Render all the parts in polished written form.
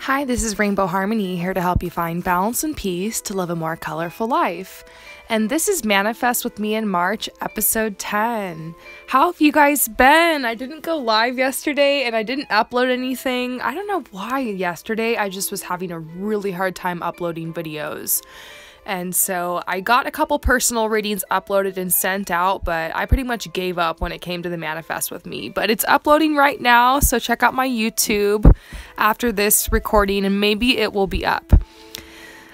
Hi, this is Rainbow Harmony, here to help you find balance and peace to live a more colorful life. And this is Manifest with Me in March, episode 10. How have you guys been? I didn't go live yesterday and I didn't upload anything. I don't know why yesterday. I just was having a really hard time uploading videos. And so I got a couple personal readings uploaded and sent out, but I pretty much gave up when it came to the Manifest with Me. But it's uploading right now, so check out my YouTube after this recording and maybe it will be up.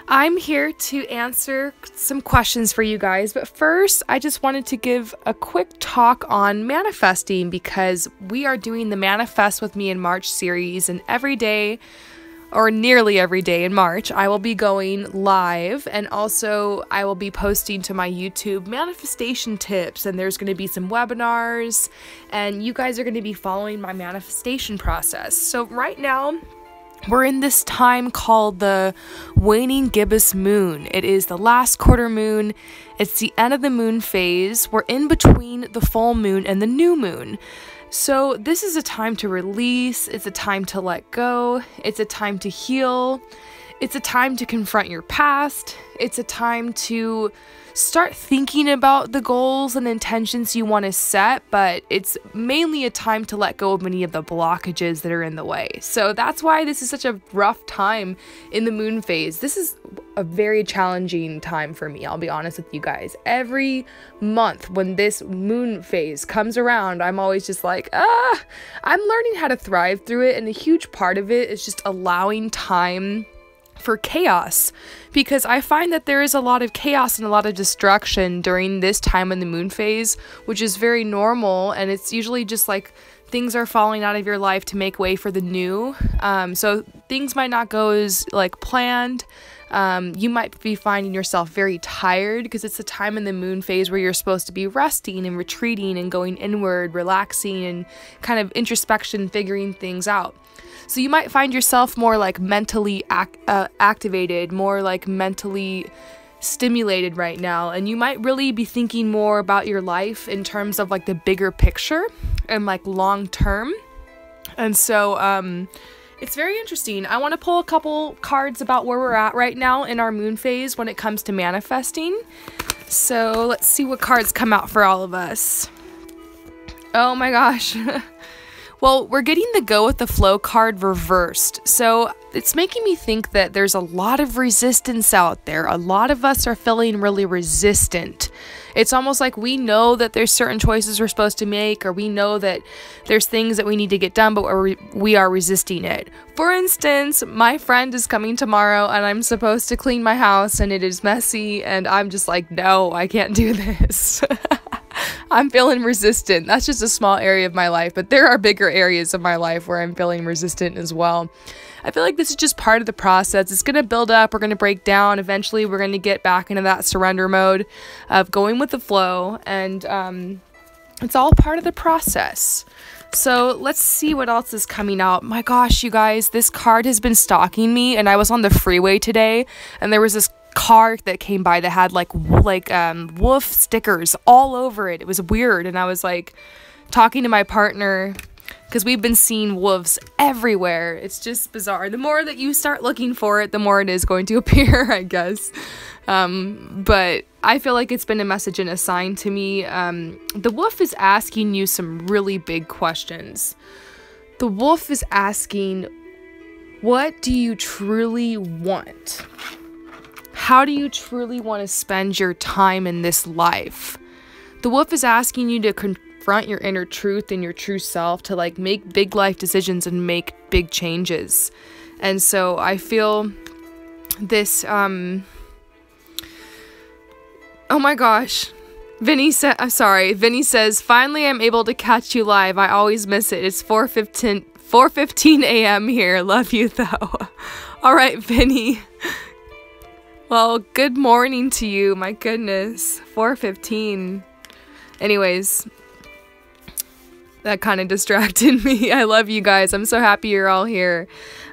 I'm here to answer some questions for you guys, but first I just wanted to give a quick talk on manifesting because we are doing the Manifest with Me in March series, and every day, or nearly every day in March, I will be going live, and also I will be posting to my YouTube manifestation tips, and there's going to be some webinars, and you guys are going to be following my manifestation process. So right now, we're in this time called the Waning gibbous moon. It is the last quarter moon. It's the end of the moon phase. We're in between the full moon and the new moon. So this is a time to release, it's a time to let go, it's a time to heal, it's a time to confront your past, it's a time to start thinking about the goals and intentions you want to set, but it's mainly a time to let go of many of the blockages that are in the way. So that's why this is such a rough time in the moon phase. This is a very challenging time for me, I'll be honest with you guys. Every month when this moon phase comes around, I'm always just like, I'm learning how to thrive through it, and a huge part of it is just allowing time for chaos, because I find that there is a lot of chaos and a lot of destruction during this time in the moon phase, which is very normal, and it's usually just like things are falling out of your life to make way for the new. So things might not go as like planned. You might be finding yourself very tired because it's a time in the moon phase where you're supposed to be resting and retreating and going inward, relaxing, and kind of introspection, figuring things out. So you might find yourself more like mentally activated, more like mentally stimulated right now, and you might really be thinking more about your life in terms of like the bigger picture and like long term. And so it's very interesting. I want to pull a couple cards about where we're at right now in our moon phase when it comes to manifesting. So let's see what cards come out for all of us. Oh my gosh. Well, we're getting the Go with the Flow card reversed. So it's making me think that there's a lot of resistance out there. A lot of us are feeling really resistant. It's almost like we know that there's certain choices we're supposed to make, or we know that there's things that we need to get done, but we are resisting it. For instance, my friend is coming tomorrow and I'm supposed to clean my house and it is messy, and I'm just like, no, I can't do this. I'm feeling resistant. That's just a small area of my life, but there are bigger areas of my life where I'm feeling resistant as well. I feel like this is just part of the process. It's going to build up, we're going to break down, eventually we're going to get back into that surrender mode of going with the flow, and it's all part of the process. So let's see what else is coming out. My gosh, you guys, this card has been stalking me, and I was on the freeway today, and there was this car that came by that had like wolf stickers all over it. It was weird, and I was like talking to my partner because we've been seeing wolves everywhere. It's just bizarre. The more that you start looking for it, the more it is going to appear, I guess. But I feel like it's been a message and a sign to me. The wolf is asking you some really big questions. The wolf is asking, what do you truly want? How do you truly want to spend your time in this life? The wolf is asking you to confront your inner truth and your true self, to like make big life decisions and make big changes. And so I feel this, oh my gosh. Vinny says, finally I'm able to catch you live. I always miss it. It's 4:15 a.m. here. Love you though. All right, Vinny. Well, good morning to you. My goodness. 4:15. Anyways, That kind of distracted me. I love you guys. I'm so happy you're all here.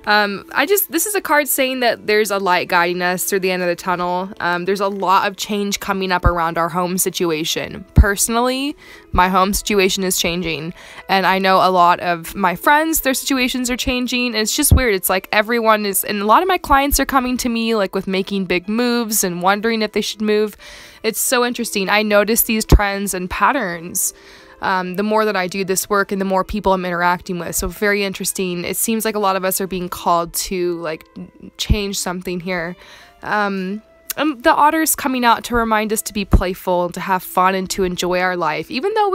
This is a card saying that there's a light guiding us through the end of the tunnel. There's a lot of change coming up around our home situation. Personally, my home situation is changing, and I know a lot of my friends, their situations are changing, and it's just weird. It's like everyone is, and a lot of my clients are coming to me like with making big moves and wondering if they should move. It's so interesting. I notice these trends and patterns the more that I do this work and the more people I'm interacting with. So very interesting. It seems like a lot of us are being called to like change something here. And the otter's coming out to remind us to be playful and to have fun and to enjoy our life, even though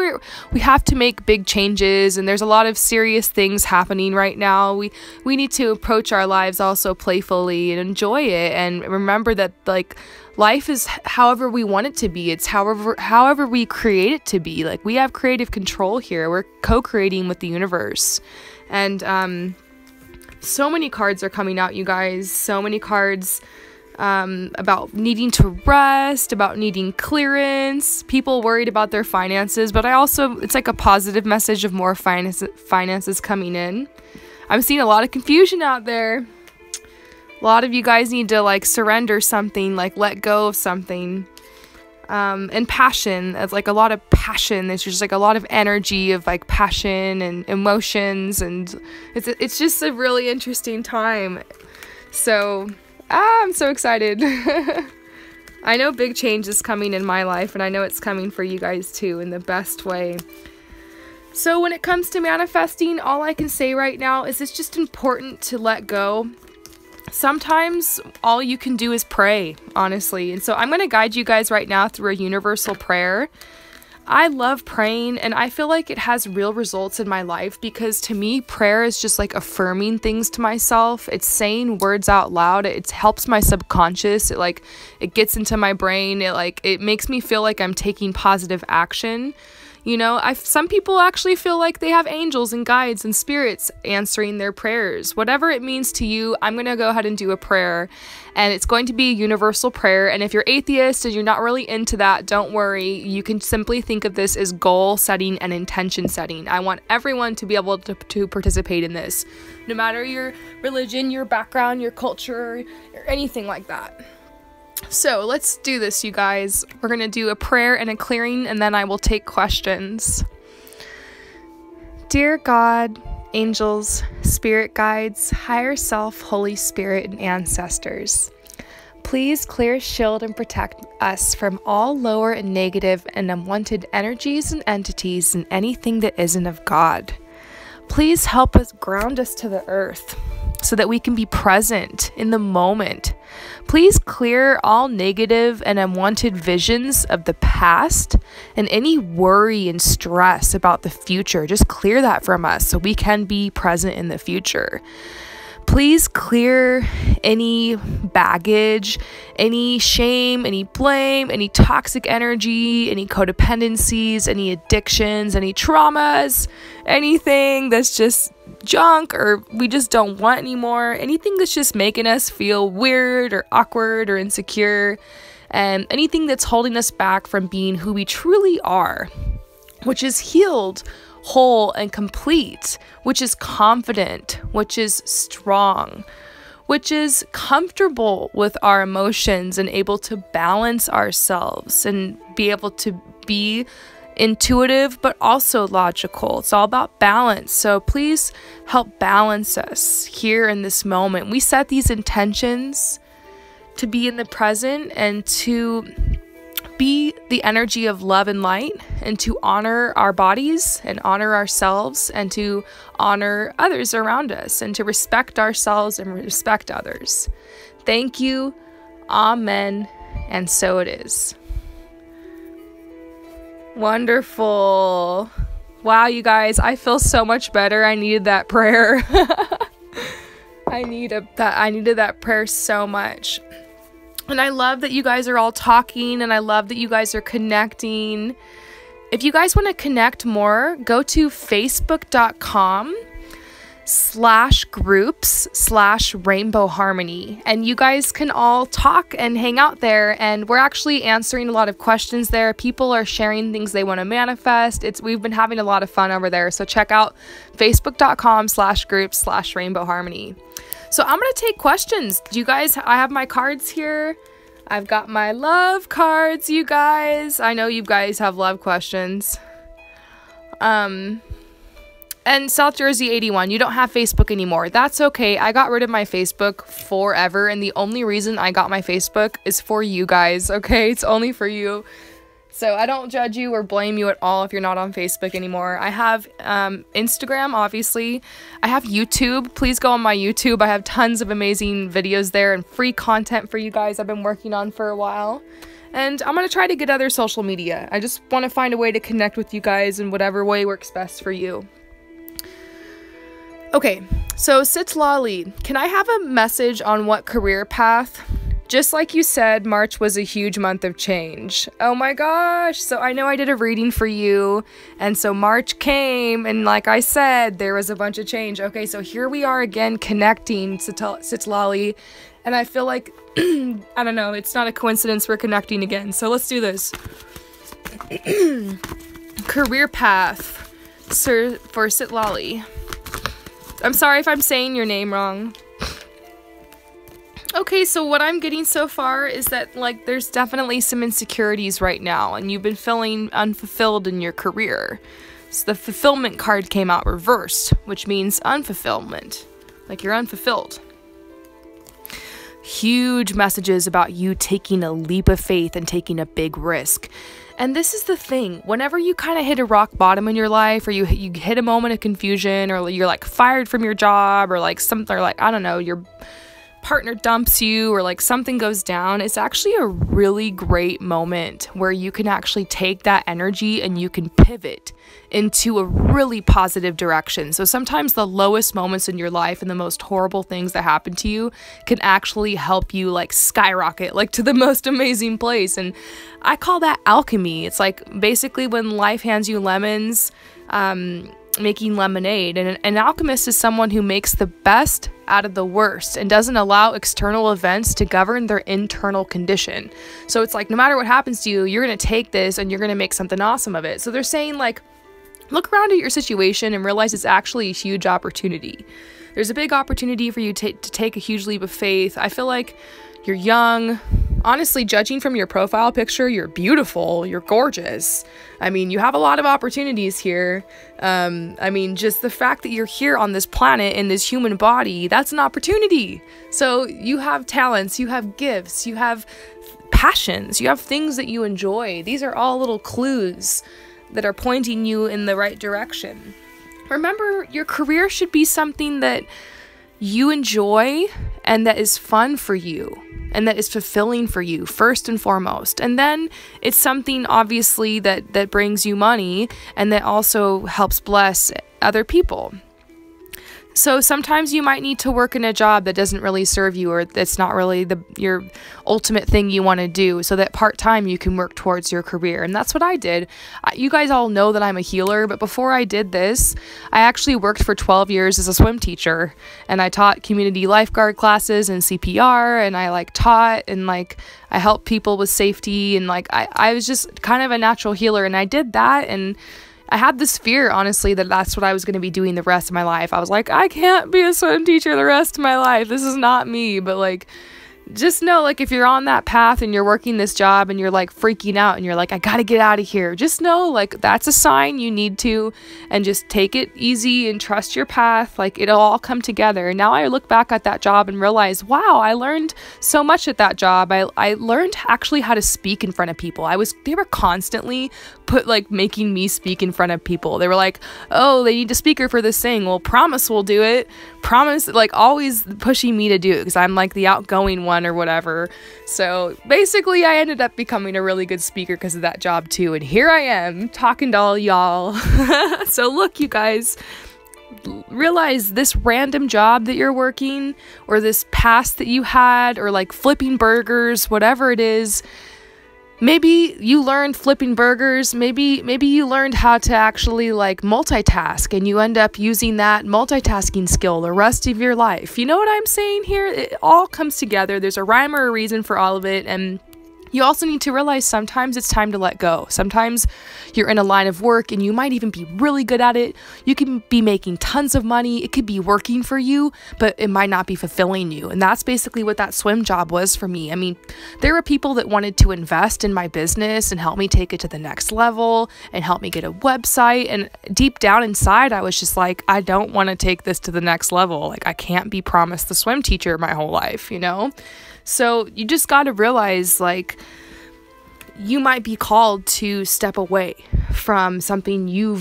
we have to make big changes and there's a lot of serious things happening right now. We need to approach our lives also playfully and enjoy it, and remember that like life is however we want it to be. It's however we create it to be. Like, we have creative control here. We're co-creating with the universe. And so many cards are coming out, you guys. So many cards about needing to rest, about needing clearance, people worried about their finances. But it's like a positive message of more finances coming in. I'm seeing a lot of confusion out there. A lot of you guys need to like surrender something, like let go of something. And passion, it's like a lot of passion. There's just like a lot of energy of like passion and emotions, and it's just a really interesting time. So I'm so excited. I know big change is coming in my life, and I know it's coming for you guys too in the best way. So when it comes to manifesting, all I can say right now is it's just important to let go. Sometimes all you can do is pray, honestly. And so I'm going to guide you guys right now through a universal prayer. I love praying, and I feel like it has real results in my life, because to me, prayer is just like affirming things to myself. It's saying words out loud. It helps my subconscious. It gets into my brain. It makes me feel like I'm taking positive action. You know, some people actually feel like they have angels and guides and spirits answering their prayers. Whatever it means to you, I'm going to go ahead and do a prayer, and it's going to be a universal prayer. And if you're atheist and you're not really into that, don't worry. You can simply think of this as goal setting and intention setting. I want everyone to be able to participate in this, no matter your religion, your background, your culture, or anything like that. So let's do this, you guys. We're going to do a prayer and a clearing, and then I will take questions. Dear God, angels, spirit guides, higher self, Holy Spirit, and ancestors, please clear, shield, and protect us from all lower and negative and unwanted energies and entities and anything that isn't of God. Please help us, ground us to the earth so that we can be present in the moment. Please clear all negative and unwanted visions of the past and any worry and stress about the future. Just clear that from us so we can be present in the future. Please clear any baggage, any shame, any blame, any toxic energy, any codependencies, any addictions, any traumas, anything that's just junk or we just don't want anymore, anything that's just making us feel weird or awkward or insecure, and anything that's holding us back from being who we truly are, which is healed, whole, and complete, which is confident, which is strong, which is comfortable with our emotions and able to balance ourselves and be able to be intuitive but also logical. It's all about balance. So please help balance us here in this moment. We set these intentions to be in the present and to be the energy of love and light, and to honor our bodies and honor ourselves and to honor others around us and to respect ourselves and respect others. Thank you. Amen. And so it is. Wonderful. Wow, you guys, I feel so much better. I needed that prayer. I needed that prayer so much. And I love that you guys are all talking, and I love that you guys are connecting. If you guys want to connect more, go to facebook.com facebook.com/groups/rainbow harmony, and you guys can all talk and hang out there, and we're actually answering a lot of questions there. People are sharing things they want to manifest. We've been having a lot of fun over there, so check out facebook.com/groups/rainbow harmony. So I'm gonna take questions. Do you guys, I have my cards here. I've got my love cards, you guys. I know you guys have love questions. And South Jersey 81, you don't have Facebook anymore. That's okay. I got rid of my Facebook forever, and the only reason I got my Facebook is for you guys, okay? It's only for you. So I don't judge you or blame you at all if you're not on Facebook anymore. I have Instagram, obviously. I have YouTube. Please go on my YouTube. I have tons of amazing videos there and free content for you guys I've been working on for a while. And I'm going to try to get other social media. I just want to find a way to connect with you guys in whatever way works best for you. Okay, so Sitlali, can I have a message on what career path? Just like you said, March was a huge month of change. Oh my gosh, so I know I did a reading for you, and so March came, and like I said, there was a bunch of change. Okay, so here we are again connecting, Sitlali, and I feel like, I don't know, it's not a coincidence we're connecting again, so let's do this. Career path for Sitlali. I'm sorry if I'm saying your name wrong. Okay, so what I'm getting so far is that, like, there's definitely some insecurities right now, and you've been feeling unfulfilled in your career. So the fulfillment card came out reversed, which means unfulfillment. Like, you're unfulfilled. Huge messages about you taking a leap of faith and taking a big risk. And this is the thing, whenever you kind of hit a rock bottom in your life, or you hit a moment of confusion, or you're like fired from your job, or like something, or like, I don't know, your partner dumps you, or like something goes down, it's actually a really great moment where you can actually take that energy and you can pivot into a really positive direction. So sometimes the lowest moments in your life and the most horrible things that happen to you can actually help you like skyrocket like to the most amazing place. And I call that alchemy. It's like basically when life hands you lemons, making lemonade. And an alchemist is someone who makes the best out of the worst and doesn't allow external events to govern their internal condition. So it's like, no matter what happens to you, you're going to take this and you're going to make something awesome of it. So they're saying, like, look around at your situation and realize it's actually a huge opportunity. There's a big opportunity for you to take a huge leap of faith. I feel like you're young. Honestly, judging from your profile picture, you're beautiful, you're gorgeous. I mean, you have a lot of opportunities here. I mean, just the fact that you're here on this planet in this human body, that's an opportunity. So you have talents, you have gifts, you have passions, you have things that you enjoy. These are all little clues that are pointing you in the right direction. Remember, your career should be something that you enjoy and that is fun for you and that is fulfilling for you first and foremost. And then it's something obviously that brings you money and that also helps bless other people. So sometimes you might need to work in a job that doesn't really serve you, or that's not really your ultimate thing you want to do, so that part-time you can work towards your career. And that's what I did. You guys all know that I'm a healer, but before I did this, I actually worked for 12 years as a swim teacher, and I taught community lifeguard classes and CPR, and I taught and I helped people with safety, and I was just kind of a natural healer, and I did that. And I had this fear, honestly, that that's what I was going to be doing the rest of my life. I was like, I can't be a swim teacher the rest of my life. This is not me. But just know, if you're on that path and you're working this job and you're freaking out and you're like, I got to get out of here. Just know, that's a sign you need to, and just take it easy and trust your path. It'll all come together. And now I look back at that job and realize, wow, I learned so much at that job. I learned actually how to speak in front of people. They were constantly making me speak in front of people. They were like, oh, they need a speaker for this thing. Well, promise we'll do it. Promise, always pushing me to do it because I'm the outgoing one or whatever. So basically I ended up becoming a really good speaker because of that job too. And here I am talking to all y'all. So look, you guys, realize this random job that you're working, or this past that you had, or flipping burgers, whatever it is, Maybe you learned flipping burgers. Maybe you learned how to actually like multitask, and you end up using that multitasking skill the rest of your life. You know what I'm saying here? It all comes together. There's a rhyme or a reason for all of it, and you also need to realize sometimes it's time to let go. Sometimes you're in a line of work and you might even be really good at it. You can be making tons of money. It could be working for you, but it might not be fulfilling you. And that's basically what that swim job was for me. I mean, there were people that wanted to invest in my business and help me take it to the next level and help me get a website. And deep down inside, I was just like, I don't want to take this to the next level. Like, I can't be promised the swim teacher my whole life, you know? So you just got to realize, like, you might be called to step away from something you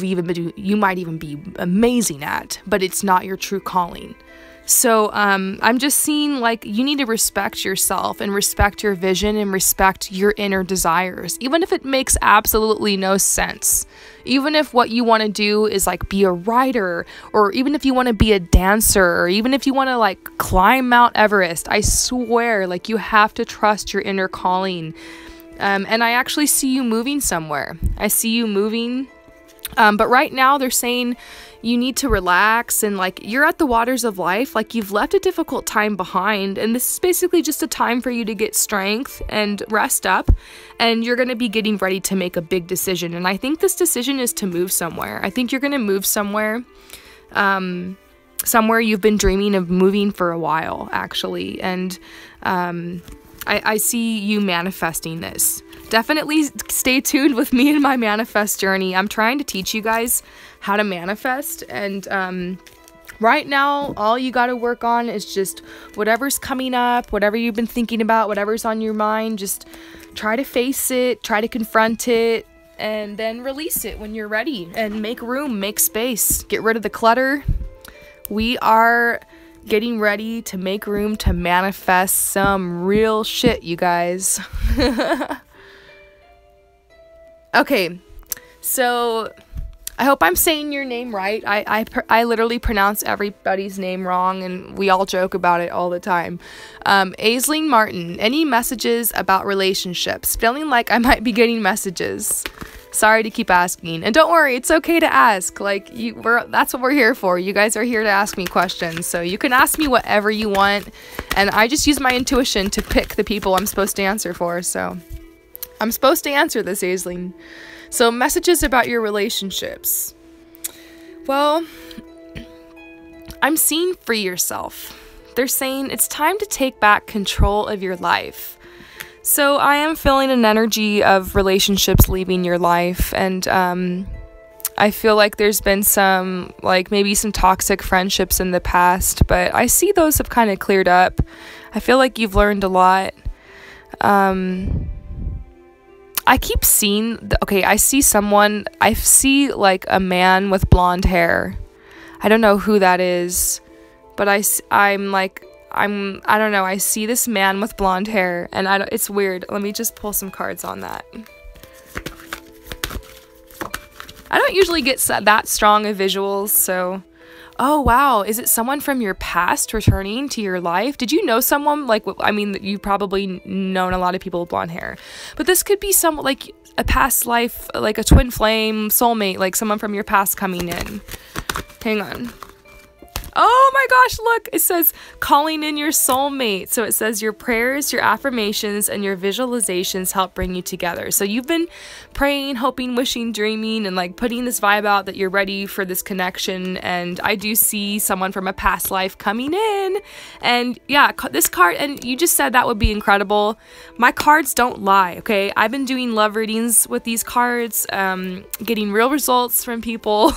might even be amazing at, but it's not your true calling. So I'm just seeing, like, you need to respect yourself and respect your vision and respect your inner desires, even if it makes absolutely no sense. Even if what you want to do is like be a writer, or even if you want to be a dancer, or even if you want to like climb Mount Everest, I swear, like, you have to trust your inner calling. And I actually see you moving somewhere. I see you moving. But right now they're saying you need to relax, and like, you're at the waters of life. Like, you've left a difficult time behind, and this is basically just a time for you to get strength and rest up, and you're going to be getting ready to make a big decision. And I think this decision is to move somewhere. I think you're going to move somewhere, somewhere you've been dreaming of moving for a while, actually. And I see you manifesting this. Definitely stay tuned with me in my manifest journey. I'm trying to teach you guys how to manifest, and right now all you got to work on is just whatever's coming up, whatever you've been thinking about, whatever's on your mind. Just try to face it, try to confront it, and then release it when you're ready, and make room, make space, get rid of the clutter. We are getting ready to make room to manifest some real shit, you guys. Okay, so I hope I'm saying your name right. I literally pronounce everybody's name wrong, and we all joke about it all the time. Aisling Martin, any messages about relationships? Feeling like I might be getting messages. Sorry to keep asking. And don't worry, it's okay to ask. Like, that's what we're here for. You guys are here to ask me questions. So you can ask me whatever you want, and I just use my intuition to pick the people I'm supposed to answer for. So I'm supposed to answer this, Aisling. So, messages about your relationships. Well, I'm seeing free yourself. They're saying it's time to take back control of your life. So I am feeling an energy of relationships leaving your life, and I feel like there's been some, like, maybe some toxic friendships in the past, but I see those have kind of cleared up. I feel like you've learned a lot. I keep seeing, I see like a man with blonde hair. I don't know who that is, but I don't know, I see this man with blonde hair, and it's weird. Let me just pull some cards on that. I don't usually get that strong of visuals, so... Oh, wow. Is it someone from your past returning to your life? Did you know someone, like, I mean, you've probably known a lot of people with blonde hair, but this could be someone, like, a past life, like a twin flame, soulmate, like someone from your past coming in. Hang on. Oh my gosh, look, it says calling in your soulmate. So it says your prayers, your affirmations, and your visualizations help bring you together. So you've been praying, hoping, wishing, dreaming, and like putting this vibe out that you're ready for this connection. And I do see someone from a past life coming in. And yeah, this card, and you just said that would be incredible. My cards don't lie, okay? I've been doing love readings with these cards, getting real results from people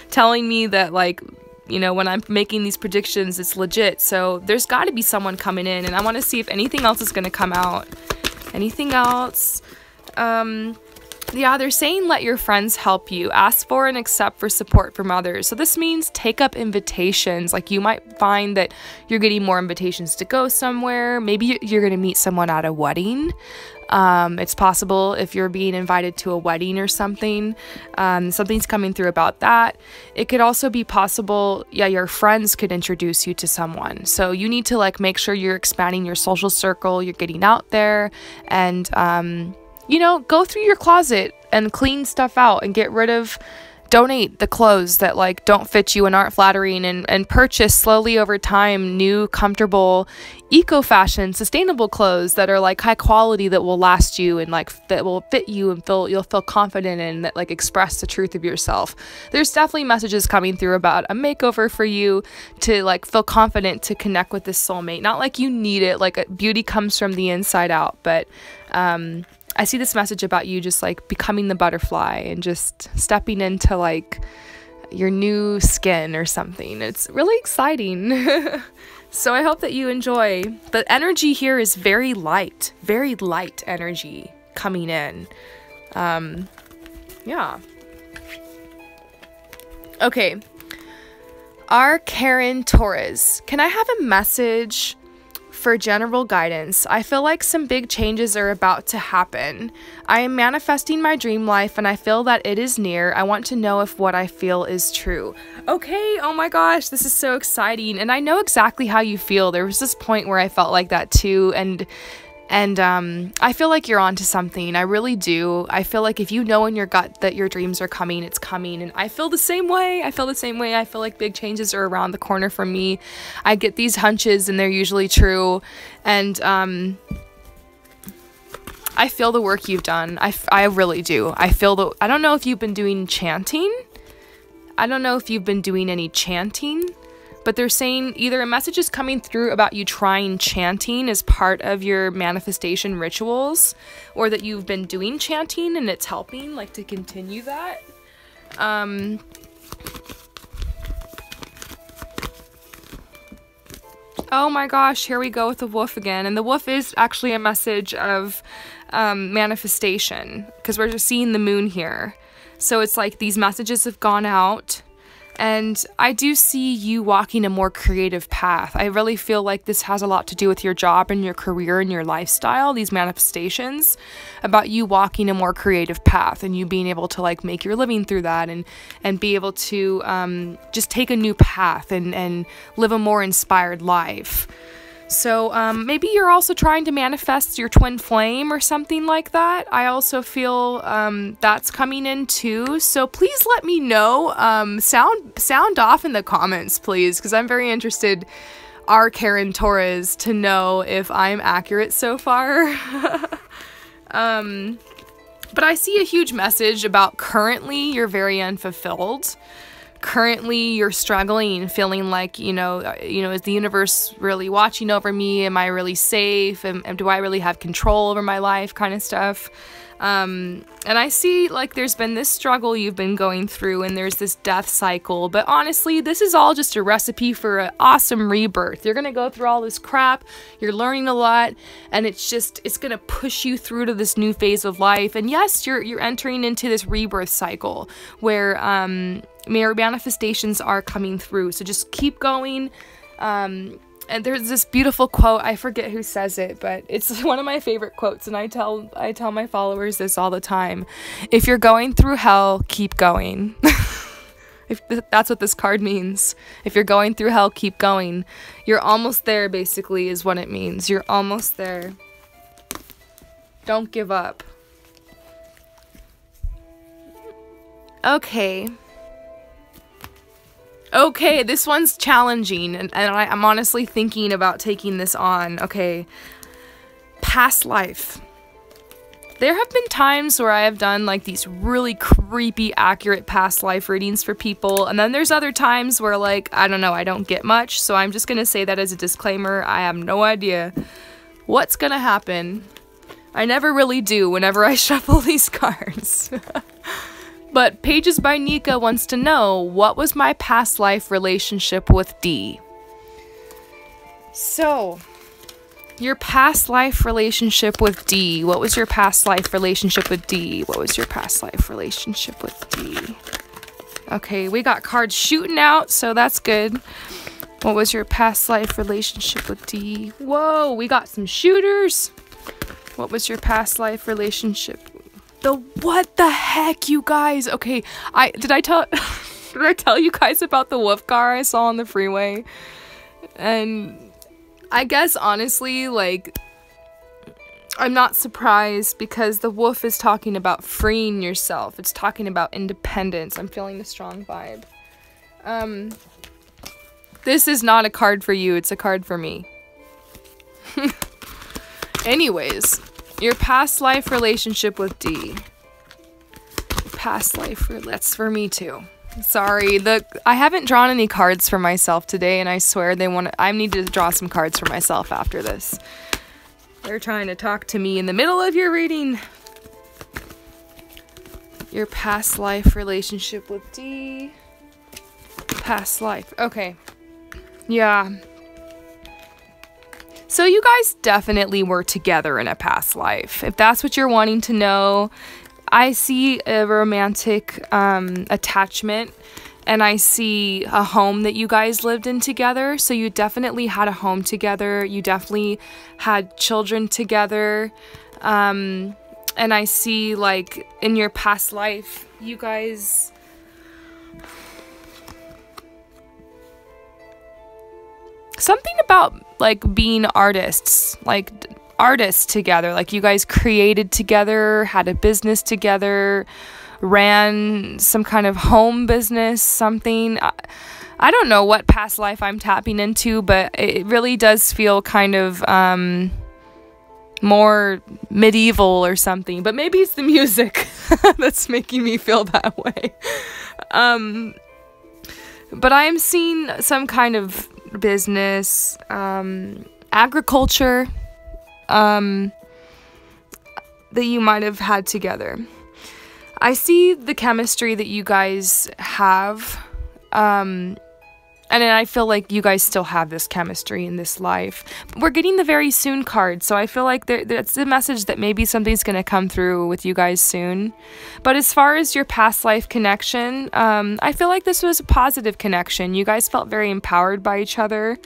telling me that, like, you know, when I'm making these predictions, it's legit. So there's got to be someone coming in, and I want to see if anything else is going to come out. Anything else? Yeah, they're saying let your friends help you. Ask for and accept for support from others. So this means take up invitations. Like, you might find that you're getting more invitations to go somewhere. Maybe you're going to meet someone at a wedding. It's possible if you're being invited to a wedding or something, something's coming through about that. It could also be possible, yeah, your friends could introduce you to someone. So you need to, like, make sure you're expanding your social circle, you're getting out there, and go through your closet and clean stuff out and donate the clothes that like don't fit you and aren't flattering, and purchase slowly over time new comfortable eco-fashion sustainable clothes that are like high quality, that will last you and like that will fit you and you'll feel confident in, that like express the truth of yourself. There's definitely messages coming through about a makeover for you to like feel confident to connect with this soulmate. Not like you need it, like beauty comes from the inside out, but I see this message about you just like becoming the butterfly and just stepping into like your new skin or something. It's really exciting. So I hope that you enjoy. The energy here is very light energy coming in. Yeah. Okay. Our Karen Torres, can I have a message for general guidance? I feel like some big changes are about to happen. I am manifesting my dream life and I feel that it is near. I want to know if what I feel is true. Okay, oh my gosh, this is so exciting. And I know exactly how you feel. There was this point where I felt like that too. And I feel like you're onto something. I really do. I feel like if you know in your gut that your dreams are coming, it's coming. And I feel the same way. I feel like big changes are around the corner for me. I get these hunches and they're usually true. And I feel the work you've done. I really do. I don't know if you've been doing chanting. I don't know if you've been doing any chanting. But they're saying either a message is coming through about you trying chanting as part of your manifestation rituals, or that you've been doing chanting and it's helping, like, to continue that. Oh my gosh, here we go with the wolf again. And the wolf is actually a message of manifestation, because we're just seeing the moon here. So it's like these messages have gone out. And I do see you walking a more creative path. I really feel like this has a lot to do with your job and your career and your lifestyle, these manifestations, about you walking a more creative path and you being able to like make your living through that and be able to just take a new path and live a more inspired life. So maybe you're also trying to manifest your twin flame or something like that. I also feel that's coming in too. So please let me know. Sound off in the comments, please, because I'm very interested, our Karen Torres, to know if I'm accurate so far. But I see a huge message about currently you're very unfulfilled. Currently you're struggling, feeling like, is the universe really watching over me? Am I really safe? And do I really have control over my life, kind of stuff? And I see like there's been this struggle you've been going through, and there's this death cycle. But honestly, this is all just a recipe for an awesome rebirth. You're going to go through all this crap. You're learning a lot, and it's going to push you through to this new phase of life. And yes, you're entering into this rebirth cycle where your manifestations are coming through. So just keep going. And there's this beautiful quote, I forget who says it, but it's one of my favorite quotes, and I tell my followers this all the time. If you're going through hell, keep going. If that's what this card means. If you're going through hell, keep going. You're almost there, basically, is what it means. You're almost there. Don't give up. Okay, this one's challenging, and I'm honestly thinking about taking this on. Okay, past life. There have been times where I have done like these really creepy, accurate past life readings for people, and then there's other times where, like, I don't know, I don't get much, so I'm just gonna say that as a disclaimer. I have no idea what's gonna happen. I never really do whenever I shuffle these cards. But Pages by Nika wants to know, what was my past life relationship with D? So, your past life relationship with D. What was your past life relationship with D? What was your past life relationship with D? Okay, we got cards shooting out, so that's good. What was your past life relationship with D? Whoa, we got some shooters. What was your past life relationship? What the heck, you guys? Okay, did I tell you guys about the wolf car I saw on the freeway? And I guess honestly, like, I'm not surprised because the wolf is talking about freeing yourself. It's talking about independence. I'm feeling a strong vibe. This is not a card for you. It's a card for me. Anyways, your past life relationship with D. Past life, that's for me too. Sorry, I haven't drawn any cards for myself today, and I swear I need to draw some cards for myself after this. They're trying to talk to me in the middle of your reading. Your past life relationship with D. Past life. Okay. Yeah. So you guys definitely were together in a past life. If that's what you're wanting to know, I see a romantic attachment, and I see a home that you guys lived in together. So you definitely had a home together. You definitely had children together. And I see, like, in your past life, you guys... Something about, like, being artists. Like, artists together. Like, you guys created together, had a business together, ran some kind of home business, something. I don't know what past life I'm tapping into, but it really does feel kind of more medieval or something. But maybe it's the music that's making me feel that way. But I am seeing some kind of business, agriculture, that you might have had together. I see the chemistry that you guys have, and then I feel like you guys still have this chemistry in this life. We're getting the very soon card, so I feel like that's a message that maybe something's going to come through with you guys soon. But as far as your past life connection, I feel like this was a positive connection. You guys felt very empowered by each other.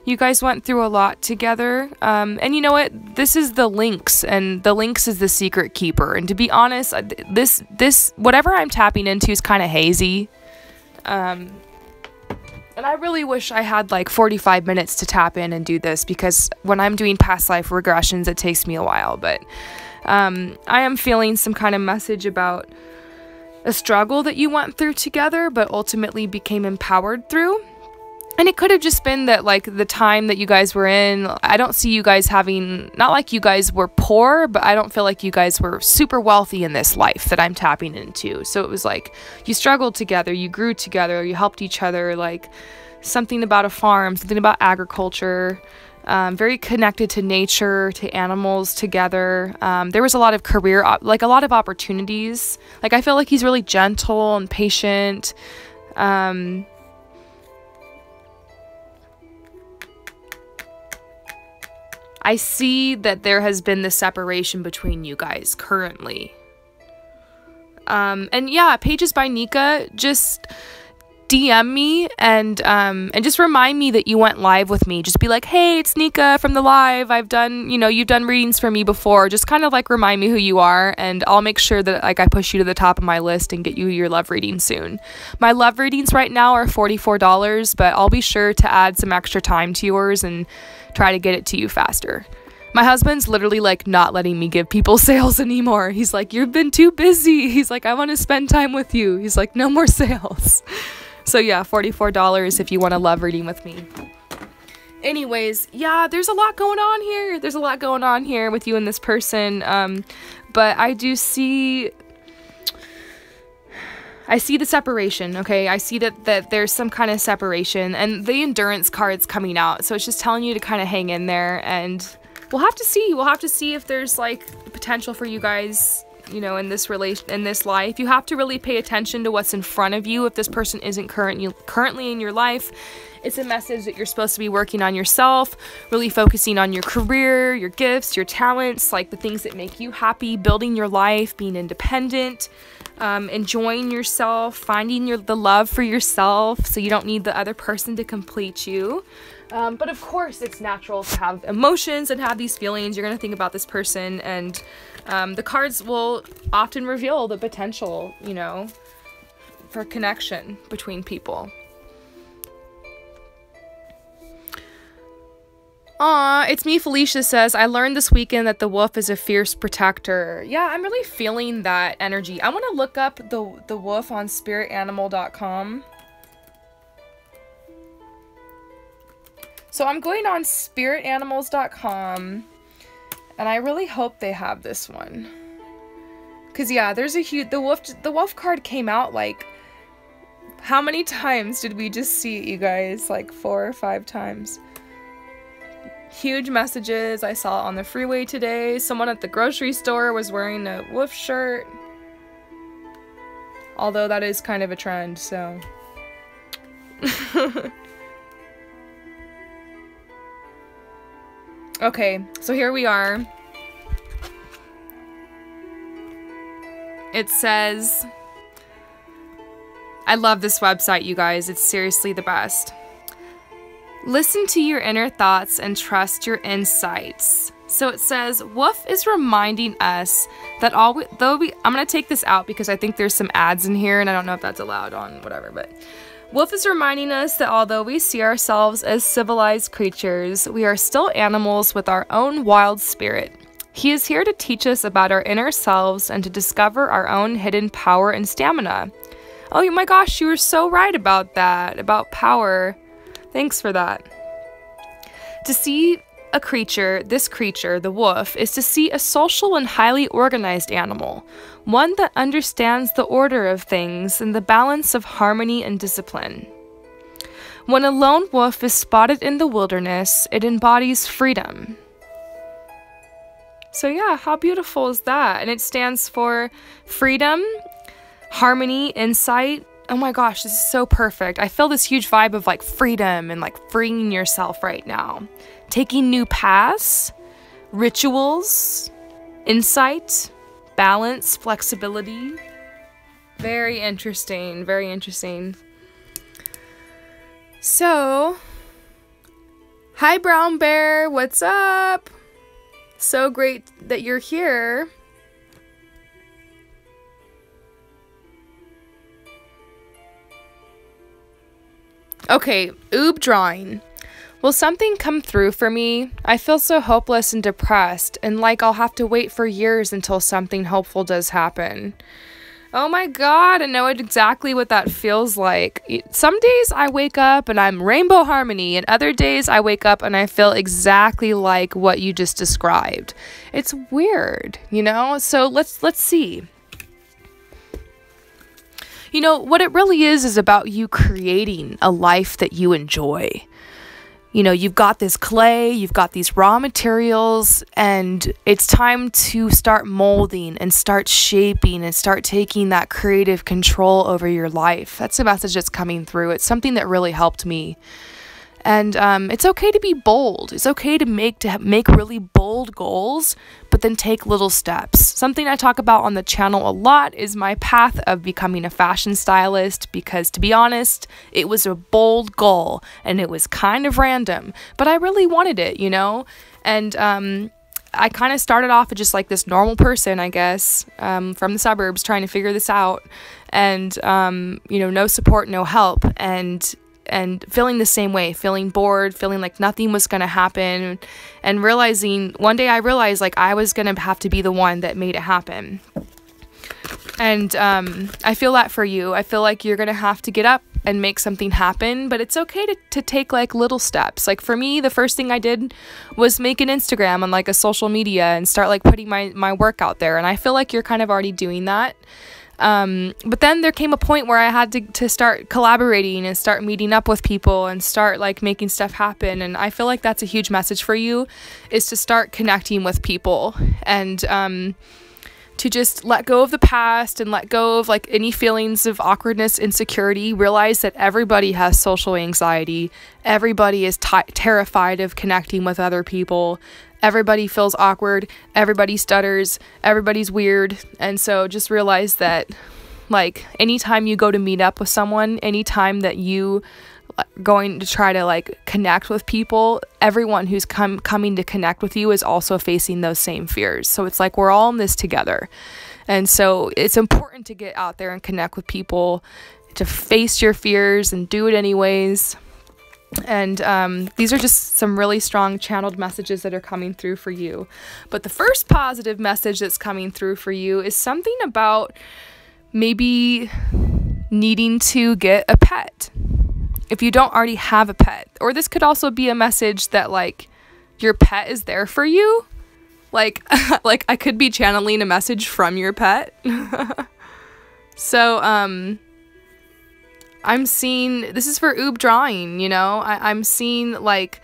You guys went through a lot together, and you know what? This is the Lynx, and the Lynx is the secret keeper. And to be honest, this whatever I'm tapping into is kind of hazy, and I really wish I had like 45 minutes to tap in and do this, because when I'm doing past life regressions, it takes me a while. But I am feeling some kind of message about a struggle that you went through together, but ultimately became empowered through. And it could have just been that, like, the time that you guys were in, I don't see you guys having, not like you guys were poor, but I don't feel like you guys were super wealthy in this life that I'm tapping into. So it was like, you struggled together, you grew together, you helped each other, like, something about a farm, something about agriculture, very connected to nature, to animals together. There was a lot of career, like, a lot of opportunities. Like, I feel like he's really gentle and patient. I see that there has been this separation between you guys currently. And yeah, Pages by Nika, just DM me and just remind me that you went live with me. Just be like, hey, it's Nika from the live. I've done, you've done readings for me before. Just kind of like remind me who you are, and I'll make sure that like I push you to the top of my list and get you your love reading soon. My love readings right now are $44, but I'll be sure to add some extra time to yours and try to get it to you faster. My husband's literally like not letting me give people sales anymore. He's like, you've been too busy. He's like, I want to spend time with you. He's like, no more sales. So yeah, $44 if you want a love reading with me. Anyways, yeah, there's a lot going on here. There's a lot going on here with you and this person. But I do see... I see the separation, okay? I see that there's some kind of separation, and the endurance card's coming out. So it's just telling you to kind of hang in there, and we'll have to see. We'll have to see if there's like potential for you guys, in this life. You have to really pay attention to what's in front of you. If this person isn't currently in your life, it's a message that you're supposed to be working on yourself, really focusing on your career, your gifts, your talents, like the things that make you happy, building your life, being independent, enjoying yourself, finding the love for yourself so you don't need the other person to complete you. But of course, it's natural to have emotions and have these feelings. You're going to think about this person, and the cards will often reveal the potential, for connection between people. Aw, it's me, Felicia says, I learned this weekend that the wolf is a fierce protector. Yeah, I'm really feeling that energy. I want to look up the wolf on spiritanimal.com. So I'm going on spiritanimals.com, and I really hope they have this one. Because, yeah, there's a huge... The wolf card came out, like... How many times did we just see it, you guys? Like 4 or 5 times. Huge messages I saw on the freeway today. Someone at the grocery store was wearing a wolf shirt. Although that is kind of a trend, so. Okay, so here we are. It says... I love this website, you guys. It's seriously the best. Listen to your inner thoughts and trust your insights. So it says, Wolf is reminding us that I'm going to take this out because I think there's some ads in here and I don't know if that's allowed on whatever, but Wolf is reminding us that although we see ourselves as civilized creatures, we are still animals with our own wild spirit. He is here to teach us about our inner selves and to discover our own hidden power and stamina. Oh my gosh, you were so right about that, about power. Thanks for that. To see a creature, this creature, the wolf, is to see a social and highly organized animal, one that understands the order of things and the balance of harmony and discipline. When a lone wolf is spotted in the wilderness, it embodies freedom. So yeah, how beautiful is that? And it stands for freedom, harmony, insight. Oh my gosh, this is so perfect. I feel this huge vibe of like freedom and like freeing yourself right now. Taking new paths, rituals, insight, balance, flexibility. Very interesting, very interesting. So, hi Brown Bear, what's up? So great that you're here. Okay, oob drawing. Will something come through for me? I feel so hopeless and depressed, and like I'll have to wait for years until something hopeful does happen. Oh my god, I know exactly what that feels like. Some days I wake up and I'm rainbow harmony, and other days I wake up and I feel exactly like what you just described. It's weird, you know? So let's see. You know, what it really is about you creating a life that you enjoy. You know, you've got this clay, you've got these raw materials, and it's time to start molding and start shaping and start taking that creative control over your life. That's the message that's coming through. It's something that really helped me. And it's okay to be bold. It's okay to make really bold goals, but then take little steps. Something I talk about on the channel a lot is my path of becoming a fashion stylist, because to be honest, it was a bold goal and it was kind of random, but I really wanted it, you know? And I kind of started off as just like this normal person, I guess, from the suburbs trying to figure this out, and you know, no support, no help, and feeling the same way, feeling bored, feeling like nothing was going to happen, and one day I realized like I was going to have to be the one that made it happen. And I feel that for you. I feel like you're going to have to get up and make something happen, but it's okay to take like little steps. Like for me, the first thing I did was make an Instagram on like a social media and start like putting my work out there. And I feel like you're kind of already doing that. But then there came a point where I had to start collaborating and start meeting up with people and start like making stuff happen. And I feel like that's a huge message for you, is to start connecting with people and to just let go of the past and let go of like any feelings of awkwardness, insecurity. Realize that everybody has social anxiety. Everybody is terrified of connecting with other people. Everybody feels awkward, everybody stutters, everybody's weird, and so just realize that, like, anytime you go to meet up with someone, anytime that you going to try to, like, connect with people, everyone who's coming to connect with you is also facing those same fears. So it's like we're all in this together, and so it's important to get out there and connect with people, to face your fears and do it anyways. And these are just some really strong channeled messages that are coming through for you. But the first positive message that's coming through for you is something about maybe needing to get a pet if you don't already have a pet. Or this could also be a message that like your pet is there for you. Like like I could be channeling a message from your pet. So I'm seeing, this is for oob drawing, you know, I'm seeing like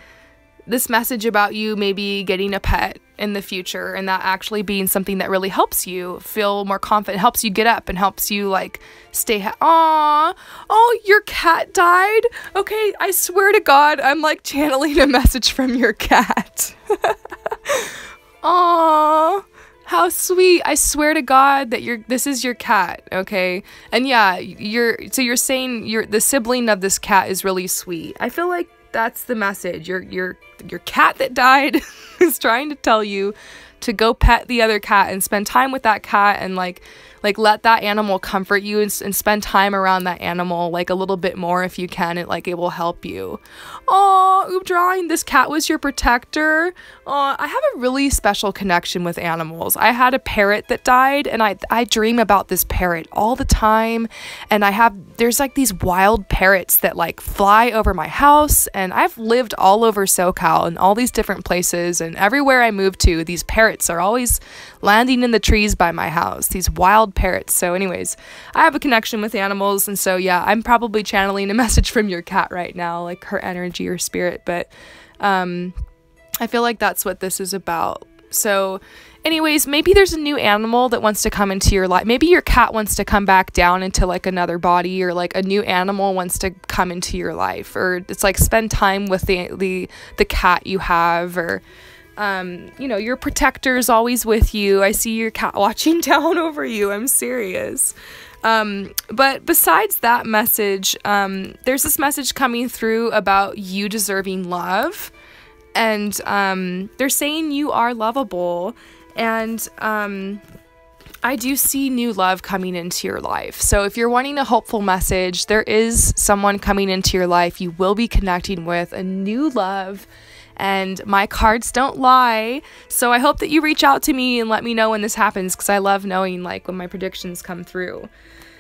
this message about you maybe getting a pet in the future, and that actually being something that really helps you feel more confident, helps you get up and helps you like stay, oh, your cat died? Okay, I swear to God, I'm like channeling a message from your cat. Aw. How sweet. I swear to God that this is your cat, okay? And yeah, you're saying the sibling of this cat is really sweet. I feel like that's the message. Your cat that died is trying to tell you to go pet the other cat and spend time with that cat, and like let that animal comfort you, and spend time around that animal like a little bit more if you can. It will help you. Oh, oob drawing, this cat was your protector. I have a really special connection with animals. I had a parrot that died, and I dream about this parrot all the time. And there's like these wild parrots that like fly over my house, and I've lived all over SoCal and all these different places, and everywhere I move to, these parrots are always landing in the trees by my house, these wild parrots. So anyways, I have a connection with animals, and so yeah, I'm probably channeling a message from your cat right now, like her energy or spirit. But I feel like that's what this is about. So anyways, maybe there's a new animal that wants to come into your life. Maybe your cat wants to come back down into like another body, or like a new animal wants to come into your life, or it's like spend time with the cat you have, or you know, your protector is always with you. I see your cat watching down over you. I'm serious. But besides that message, there's this message coming through about you deserving love. And they're saying you are lovable. And I do see new love coming into your life. So if you're wanting a hopeful message, there is someone coming into your life you will be connecting with, a new love. And my cards don't lie. So I hope that you reach out to me and let me know when this happens, because I love knowing like when my predictions come through.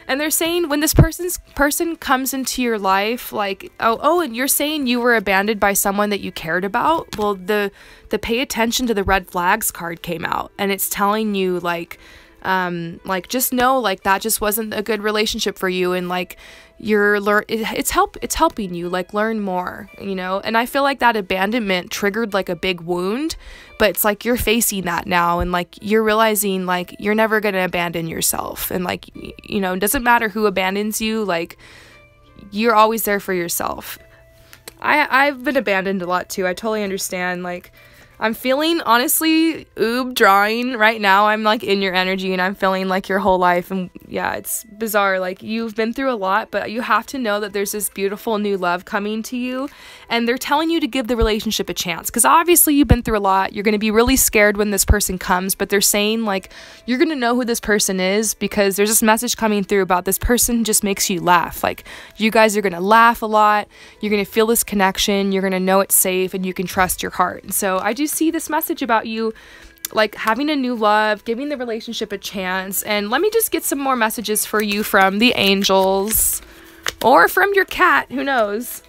And they're saying when this person comes into your life, like, oh, and you're saying you were abandoned by someone that you cared about. Well, the pay attention to the red flags card came out, and it's telling you like just know like that just wasn't a good relationship for you, and like it's helping you like learn more, you know. And I feel like that abandonment triggered like a big wound, but it's like you're facing that now, and like you're realizing like you're never gonna abandon yourself, and like, you know, it doesn't matter who abandons you, like you're always there for yourself. I've been abandoned a lot too. I totally understand. Like I'm feeling, honestly, oob drawing right now. I'm like in your energy, and I'm feeling like your whole life. And yeah, it's bizarre. Like you've been through a lot, but you have to know that there's this beautiful new love coming to you. And they're telling you to give the relationship a chance, because obviously you've been through a lot. You're going to be really scared when this person comes, but they're saying like you're going to know who this person is, because there's this message coming through about this person just makes you laugh. Like you guys are going to laugh a lot. You're going to feel this connection. You're going to know it's safe, and you can trust your heart. And so I do see this message about you like having a new love, giving the relationship a chance. And let me just get some more messages for you from the angels, or from your cat, who knows.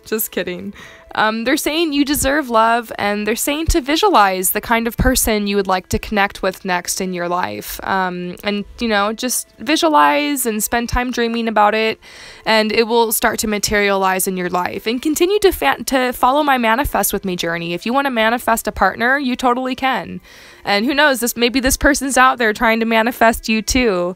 Just kidding. They're saying you deserve love, and they're saying to visualize the kind of person you would like to connect with next in your life. And, you know, just visualize and spend time dreaming about it, and it will start to materialize in your life. And continue to follow my Manifest With Me journey. If you want to manifest a partner, you totally can. And who knows, maybe this person's out there trying to manifest you too.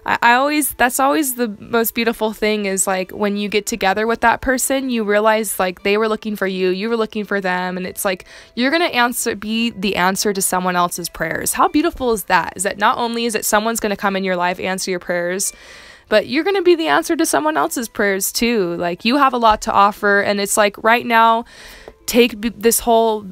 That's always the most beautiful thing, is like when you get together with that person, you realize like they were looking for you, you were looking for them, and it's like you're gonna be the answer to someone else's prayers. How beautiful is that? Is that not only is it someone's gonna come in your life, answer your prayers, but you're gonna be the answer to someone else's prayers too. Like you have a lot to offer, and it's like right now, take this whole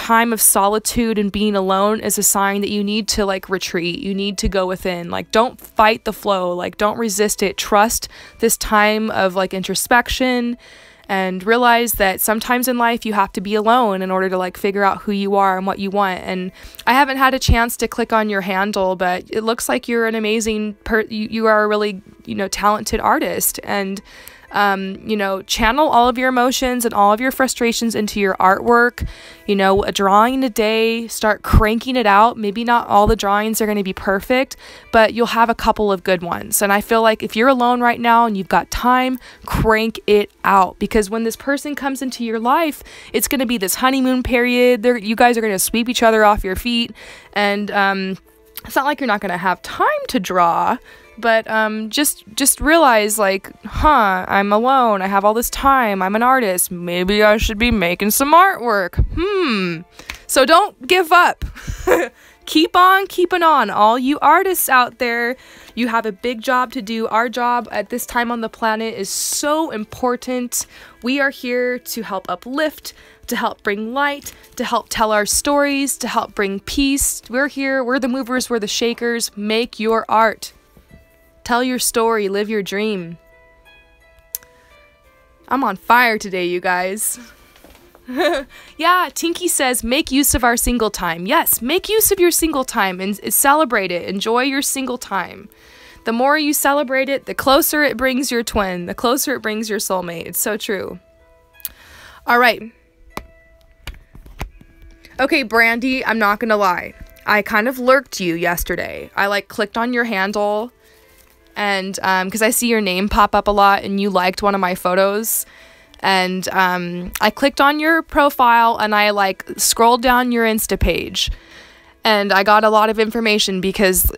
time of solitude and being alone is a sign that you need to like retreat. You need to go within. Like, don't fight the flow. Like, don't resist it. Trust this time of like introspection, and realize that sometimes in life you have to be alone in order to like figure out who you are and what you want. And I haven't had a chance to click on your handle, but it looks like you're an amazing you are a really, talented artist. And channel all of your emotions and all of your frustrations into your artwork. A drawing a day, start cranking it out. Maybe not all the drawings are going to be perfect, but you'll have a couple of good ones. And I feel like if you're alone right now and you've got time, crank it out, because when this person comes into your life, it's going to be this honeymoon period. You guys are going to sweep each other off your feet. And it's not like you're not going to have time to draw, but just realize, like, I'm alone. I have all this time. I'm an artist. Maybe I should be making some artwork. So don't give up. Keep on keeping on. All you artists out there, you have a big job to do. Our job at this time on the planet is so important. We are here to help uplift, to help bring light, to help tell our stories, to help bring peace. We're here. We're the movers. We're the shakers. Make your art. Tell your story, live your dream. I'm on fire today, you guys. Yeah, Tinky says, make use of our single time. Yes, make use of your single time and celebrate it. Enjoy your single time. The more you celebrate it, the closer it brings your twin, the closer it brings your soulmate. It's so true. All right. Okay, Brandy, I'm not gonna lie. I kind of lurked you yesterday. I clicked on your handle, and because I see your name pop up a lot and you liked one of my photos, and I clicked on your profile and I scrolled down your Insta page, and I got a lot of information because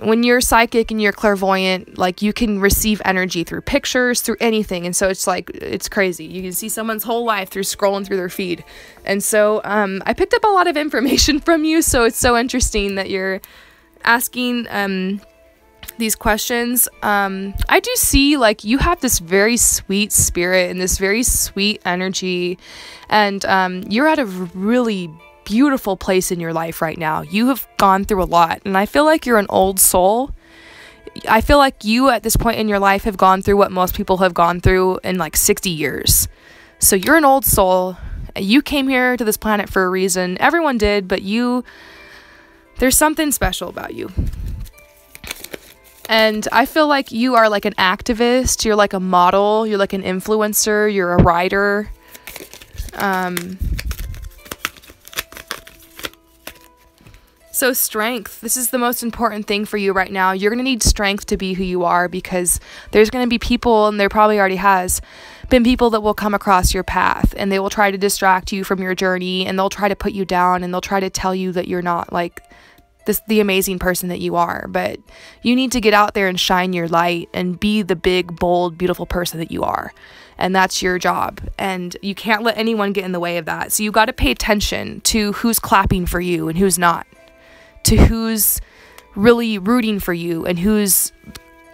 when you're psychic and you're clairvoyant, you can receive energy through pictures, through anything. And so it's crazy. You can see someone's whole life through scrolling through their feed. And so I picked up a lot of information from you. So it's so interesting that you're asking these questions. I do see you have this very sweet spirit and this very sweet energy, and you're at a really beautiful place in your life right now. You have gone through a lot, and I feel like you're an old soul. I feel like you at this point in your life have gone through what most people have gone through in 60 years. So you're an old soul. You came here to this planet for a reason. Everyone did, but there's something special about you. And I feel like you are an activist. You're a model. You're an influencer. You're a writer. So strength. This is the most important thing for you right now. You're going to need strength to be who you are, because there's going to be people, and there probably already has been people, that will come across your path, and they will try to distract you from your journey, and they'll try to put you down, and they'll try to tell you that you're not the amazing person that you are. But you need to get out there and shine your light and be the big, bold, beautiful person that you are. And that's your job. And you can't let anyone get in the way of that. So you got to pay attention to who's clapping for you and who's not, to who's really rooting for you and who's,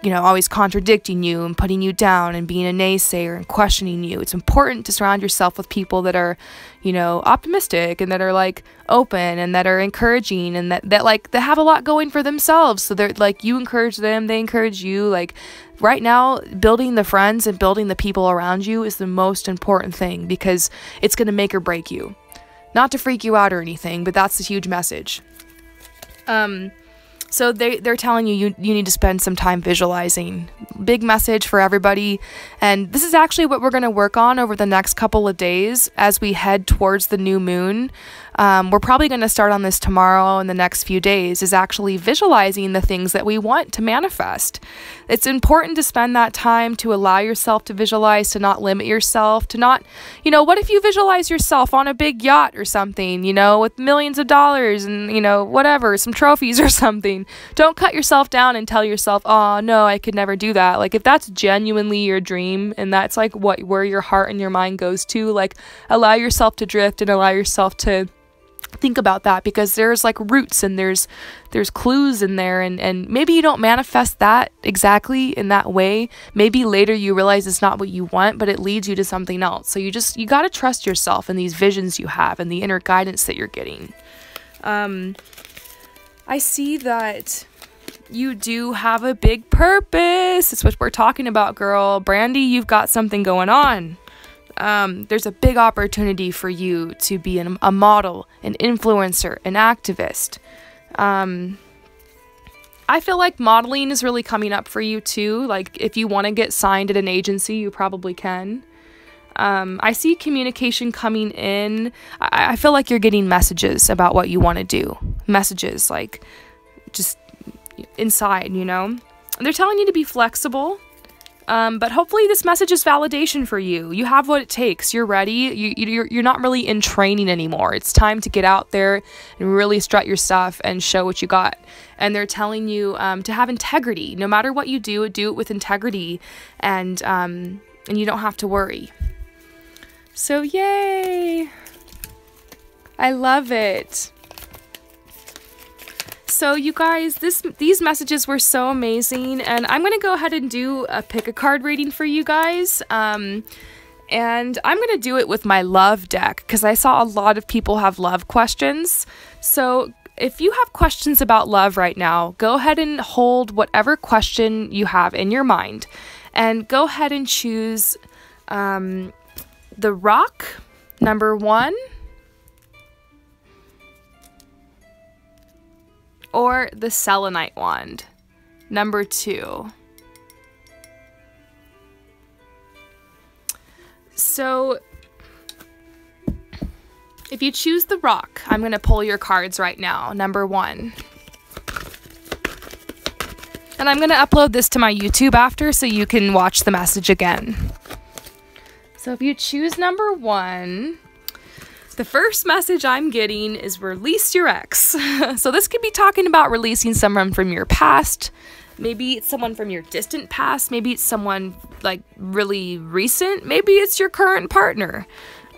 always contradicting you and putting you down and being a naysayer and questioning you. It's important to surround yourself with people that are, optimistic and that are open and that are encouraging and that have a lot going for themselves. So they're you encourage them, they encourage you. Right now, building the friends and building the people around you is the most important thing, because it's going to make or break you. Not to freak you out or anything, but that's the huge message. So they're telling you need to spend some time visualizing. Big message for everybody. And this is actually what we're going to work on over the next couple of days as we head towards the new moon. We're probably going to start on this tomorrow and the next few days, is actually visualizing the things that we want to manifest. It's important to spend that time to allow yourself to visualize, to not limit yourself, to not, what if you visualize yourself on a big yacht or something, with millions of dollars and, whatever, some trophies or something. Don't cut yourself down and tell yourself, oh, no, I could never do that. If that's genuinely your dream and that's where your heart and your mind goes to, allow yourself to drift and allow yourself to Think about that, because there's like roots and there's clues in there, and maybe you don't manifest that exactly in that way. Maybe later you realize it's not what you want, but it leads you to something else. So you got to trust yourself and these visions you have and the inner guidance that you're getting. I see that you do have a big purpose. It's what we're talking about, girl. Brandy, you've got something going on. There's a big opportunity for you to be a model, an influencer, an activist. I feel like modeling is really coming up for you too. Like if you want to get signed at an agency, you probably can. I see communication coming in. I feel like you're getting messages about what you want to do. Messages like just inside, you know. They're telling you to be flexible. But hopefully this message is validation for you. You have what it takes. You're ready. You're not really in training anymore. It's time to get out there and really strut your stuff and show what you got. And they're telling you to have integrity. No matter what you do it with integrity, and you don't have to worry. So yay! I love it. So you guys, these messages were so amazing, and I'm going to go ahead and do a pick a card reading for you guys. And I'm going to do it with my love deck, because I saw a lot of people have love questions. So if you have questions about love right now, go ahead and hold whatever question you have in your mind, and go ahead and choose the rock, number 1, or the selenite wand, number 2. So if you choose the rock, I'm going to pull your cards right now, number 1. And I'm going to upload this to my YouTube after so you can watch the message again. So if you choose number 1, the first message I'm getting is release your ex. So this could be talking about releasing someone from your past. Maybe it's someone from your distant past. Maybe it's someone like really recent. Maybe it's your current partner.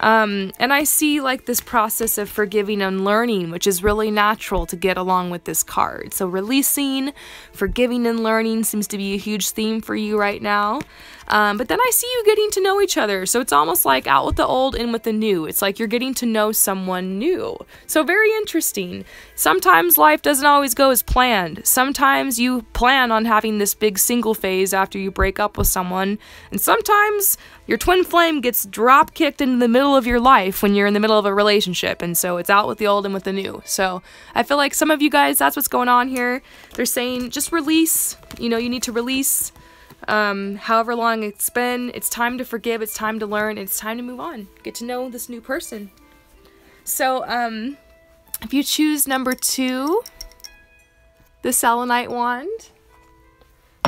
And I see like this process of forgiving and learning, which is really natural to get along with this card. So releasing, forgiving, and learning seems to be a huge theme for you right now. But then I see you getting to know each other. So it's almost like out with the old, in with the new. It's like you're getting to know someone new. So very interesting. Sometimes life doesn't always go as planned. Sometimes you plan on having this big single phase after you break up with someone. And sometimes your twin flame gets drop kicked into the middle of your life when you're in the middle of a relationship. And so it's out with the old and with the new. So I feel like some of you guys, that's what's going on here. They're saying just release. You know, you need to release. However long it's been, it's time to forgive, it's time to learn, it's time to move on. Get to know this new person. So, if you choose number 2, the selenite wand,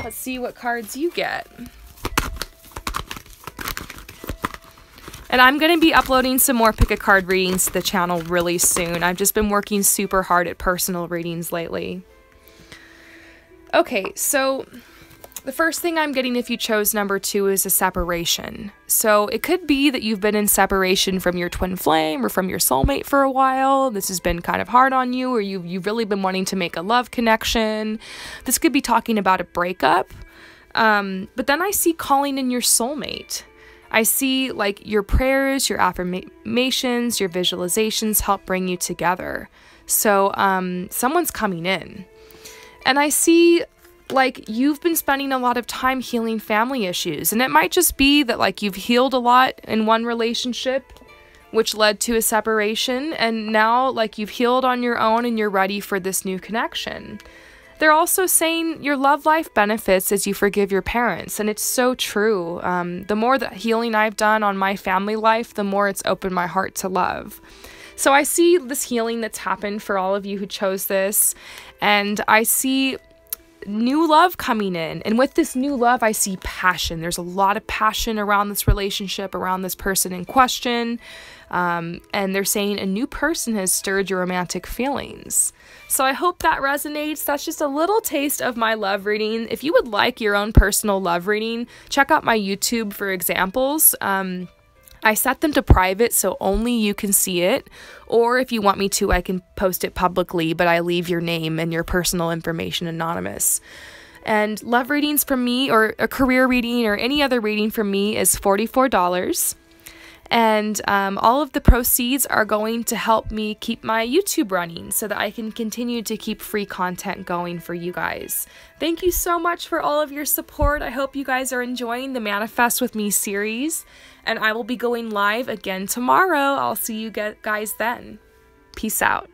let's see what cards you get. And I'm going to be uploading some more pick a card readings to the channel really soon. I've just been working super hard at personal readings lately. Okay, so the first thing I'm getting if you chose number 2 is a separation. So it could be that you've been in separation from your twin flame or from your soulmate for a while. This has been kind of hard on you, or you've really been wanting to make a love connection. This could be talking about a breakup. But then I see calling in your soulmate. I see like your prayers, your affirmations, your visualizations help bring you together. So someone's coming in. And I see like you've been spending a lot of time healing family issues, and it might just be that like you've healed a lot in one relationship which led to a separation, and now like you've healed on your own and you're ready for this new connection. They're also saying your love life benefits as you forgive your parents, and it's so true. The more that healing I've done on my family life, the more it's opened my heart to love. So I see this healing that's happened for all of you who chose this, and I see new love coming in. And with this new love, I see passion. There's a lot of passion around this relationship, around this person in question. And they're saying a new person has stirred your romantic feelings. So I hope that resonates. That's just a little taste of my love reading. If you would like your own personal love reading, check out my YouTube for examples. I set them to private, so only you can see it, or if you want me to, I can post it publicly, but I leave your name and your personal information anonymous. And love readings from me, or a career reading, or any other reading from me is $44. And all of the proceeds are going to help me keep my YouTube running so that I can continue to keep free content going for you guys. Thank you so much for all of your support. I hope you guys are enjoying the Manifest With Me series, and I will be going live again tomorrow. I'll see you guys then. Peace out.